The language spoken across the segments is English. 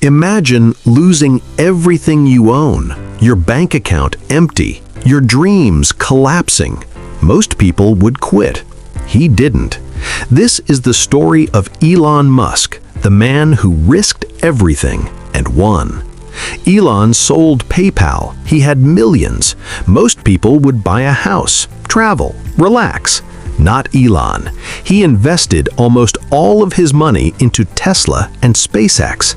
Imagine losing everything you own, your bank account empty, your dreams collapsing. Most people would quit. He didn't. This is the story of Elon Musk, the man who risked everything and won. Elon sold PayPal. He had millions. Most people would buy a house, travel, relax. Not Elon. He invested almost all of his money into Tesla and SpaceX.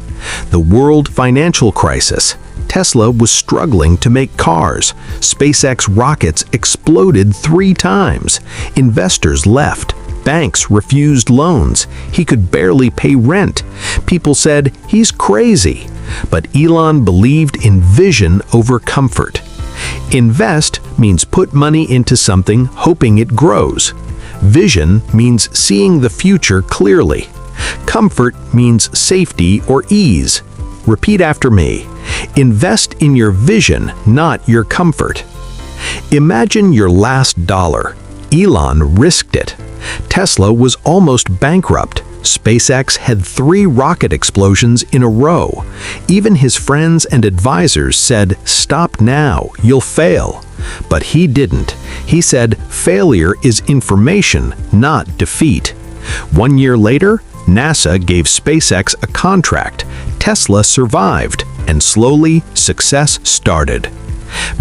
The world financial crisis. Tesla was struggling to make cars. SpaceX rockets exploded 3 times. Investors left. Banks refused loans. He could barely pay rent. People said he's crazy. But Elon believed in vision over comfort. Invest means put money into something hoping it grows. Vision means seeing the future clearly. Comfort means safety or ease. Repeat after me. Invest in your vision, not your comfort. Imagine your last dollar. Elon risked it. Tesla was almost bankrupt. SpaceX had 3 rocket explosions in a row. Even his friends and advisors said, "Stop now, you'll fail." But he didn't. He said, "Failure is information, not defeat." 1 year later, NASA gave SpaceX a contract. Tesla survived, and slowly, success started.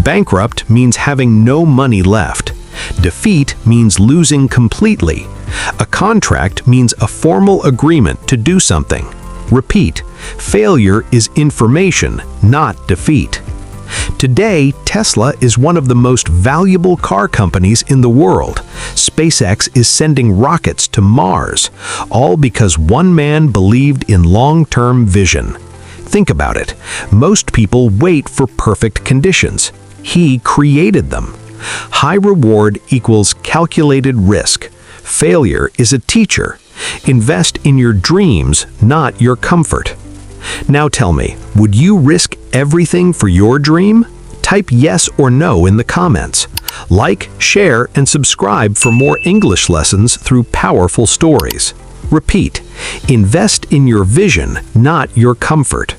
Bankrupt means having no money left. Defeat means losing completely. A contract means a formal agreement to do something. Repeat, failure is information, not defeat. Today, Tesla is one of the most valuable car companies in the world. SpaceX is sending rockets to Mars, all because one man believed in long-term vision. Think about it. Most people wait for perfect conditions. He created them. High reward equals calculated risk. Failure is a teacher. Invest in your dreams, not your comfort. Now tell me, would you risk everything for your dream? Type yes or no in the comments. Like, share, and subscribe for more English lessons through powerful stories. Repeat, invest in your vision, not your comfort.